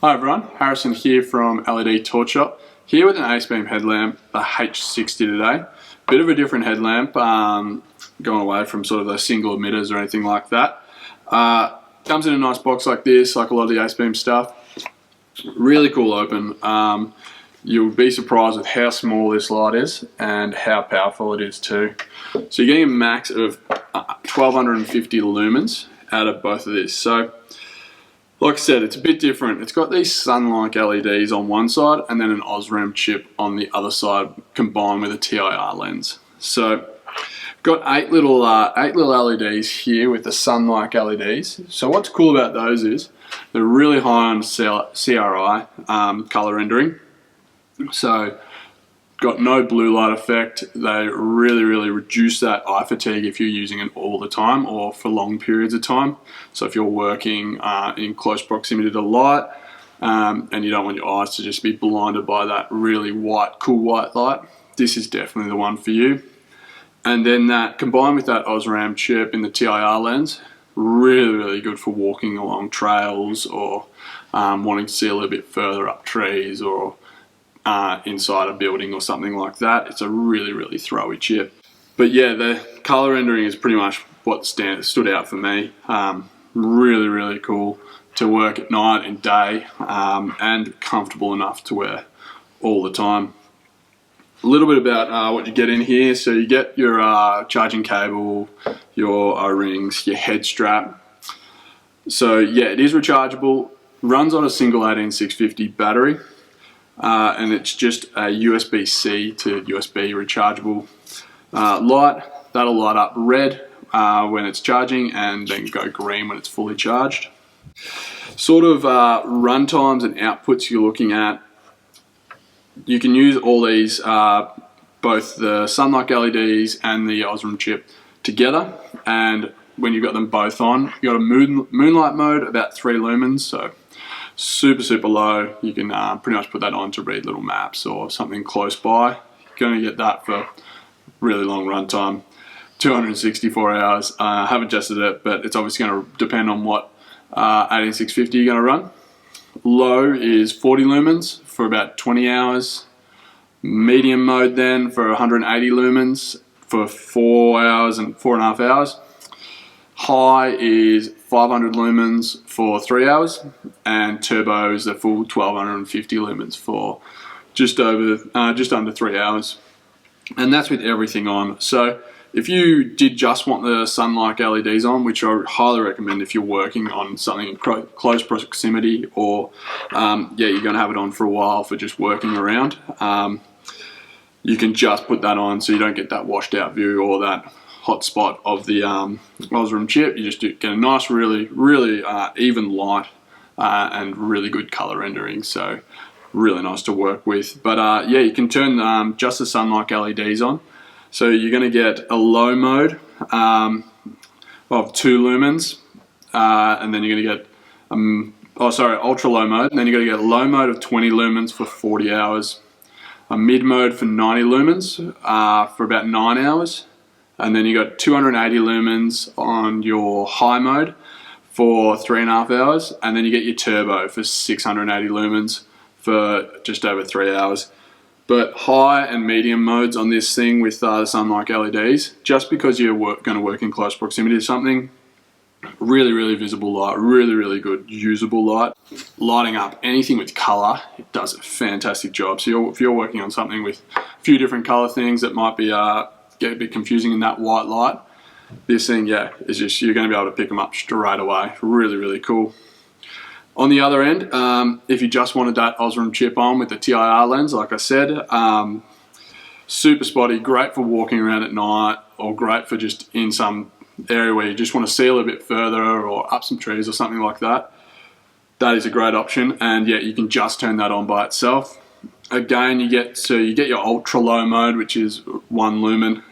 Hi everyone, Harrison here from LED Torch Shop, here with an AceBeam headlamp, the H60 today. Bit of a different headlamp, going away from sort of those single emitters or anything like that. Comes in a nice box like this, like a lot of the AceBeam stuff. Really cool open. You'll be surprised with how small this light is and how powerful it is too. So you're getting a max of 1250 lumens out of both of these. So like I said, it's a bit different. It's got these sun-like LEDs on one side and then an Osram chip on the other side combined with a TIR lens. So got eight little LEDs here with the sun-like LEDs. So what's cool about those is they're really high on CRI, color rendering. So got no blue light effect. They really reduce that eye fatigue if you're using it all the time or for long periods of time. So if you're working in close proximity to light and you don't want your eyes to just be blinded by that really white, cool white light, this is definitely the one for you. And then that combined with that Osram chip in the TIR lens, really good for walking along trails or wanting to see a little bit further up trees or inside a building or something like that. It's a really throwy chip. But yeah, the color rendering is pretty much what stood out for me. Really cool to work at night and day, and comfortable enough to wear all the time. A little bit about what you get in here. So you get your charging cable, your O-rings, your head strap. So yeah, it is rechargeable, runs on a single 18650 battery. And it's just a USB-C to USB rechargeable light. That'll light up red when it's charging and then go green when it's fully charged. Sort of run times and outputs you're looking at. You can use all these, both the sun-like LEDs and the Osram chip together, and when you've got them both on, you've got a moonlight mode, about 3 lumens, so super low. You can pretty much put that on to read little maps or something close by. You're going to get that for really long run time, 264 hours. I haven't adjusted it, but it's obviously going to depend on what 18650 you're going to run. Low is 40 lumens for about 20 hours. Medium mode then for 180 lumens for 4 hours and 4.5 hours. High is 500 lumens for 3 hours, and turbo is the full 1250 lumens for just under 3 hours. And that's with everything on. So if you did just want the sun-like LEDs on, which I highly recommend if you're working on something in close proximity, or yeah, you're going to have it on for a while for just working around, you can just put that on so you don't get that washed out view or that hot spot of the Osram chip. You just get a nice, really even light and really good color rendering. So really nice to work with. But yeah, you can turn just the sun-like LEDs on. So you're going to get a low mode of 2 lumens, and then you're going to get ultra low mode, and then you're going to get a low mode of 20 lumens for 40 hours, a mid mode for 90 lumens for about 9 hours. And then you got 280 lumens on your high mode for 3.5 hours, and then you get your turbo for 680 lumens for just over 3 hours. But high and medium modes on this thing with the sun-like LEDs, just because you're going to work in close proximity to something, really visible light, really good usable light. Lighting up anything with color, it does a fantastic job. So if you're working on something with a few different color things that might be get a bit confusing in that white light, this thing, yeah, is just, you're going to be able to pick them up straight away. Really cool. On the other end, if you just wanted that Osram chip on with the TIR lens, like I said, super spotty, great for walking around at night, or great for just in some area where you just want to see a little bit further or up some trees or something like that. That is a great option, and yeah, you can just turn that on by itself. Again, you get your ultra low mode, which is 1 lumen,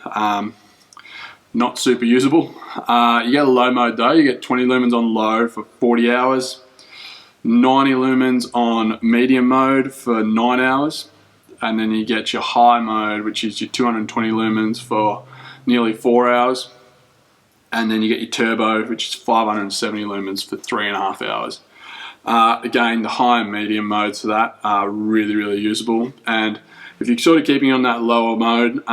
not super usable. You get a low mode though, you get 20 lumens on low for 40 hours, 90 lumens on medium mode for 9 hours, and then you get your high mode, which is your 220 lumens for nearly 4 hours, and then you get your turbo, which is 570 lumens for 3.5 hours. Again, the high and medium modes for that are really, really usable. And if you're sort of keeping on that lower mode,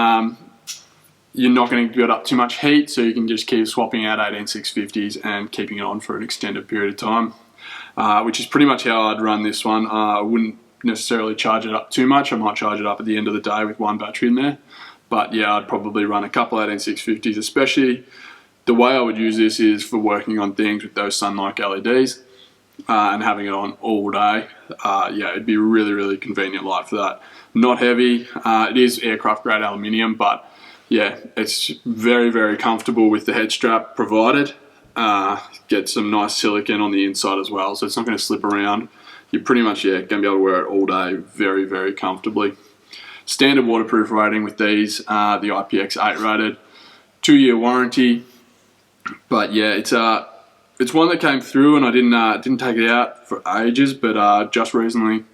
you're not going to build up too much heat, so you can just keep swapping out 18650s and keeping it on for an extended period of time, which is pretty much how I'd run this one. I wouldn't necessarily charge it up too much. I might charge it up at the end of the day with one battery in there. But yeah, I'd probably run a couple 18650s, especially the way I would use this is for working on things with those Sunlike LEDs and having it on all day. Yeah, it'd be a really, really convenient light for that. Not heavy. It is aircraft grade aluminium, but yeah, it's very, very comfortable with the head strap provided. Get some nice silicone on the inside as well, so it's not going to slip around. You're pretty much, yeah, going to be able to wear it all day very, very comfortably. Standard waterproof rating with these, the IPX8 rated, 2-year warranty. But yeah, it's one that came through, and I didn't take it out for ages, but just recently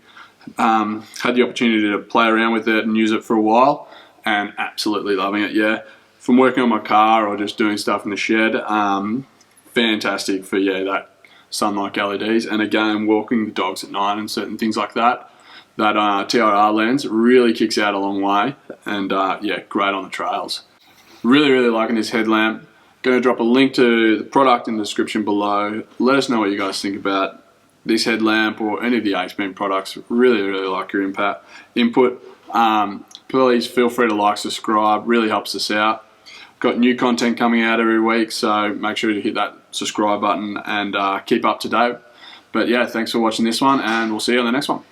had the opportunity to play around with it and use it for a while, and absolutely loving it. Yeah, from working on my car or just doing stuff in the shed, fantastic for, yeah, that Sunlike LEDs. And again, walking the dogs at night and certain things like that, that TRR lens really kicks out a long way, and yeah, great on the trails. Really, really liking this headlamp. Going to drop a link to the product in the description below. Let us know what you guys think about this headlamp or any of the AceBeam products. Really, really like your input. Please feel free to like, subscribe, really helps us out. Got new content coming out every week, so make sure to hit that subscribe button and keep up to date. But yeah, thanks for watching this one, and we'll see you on the next one.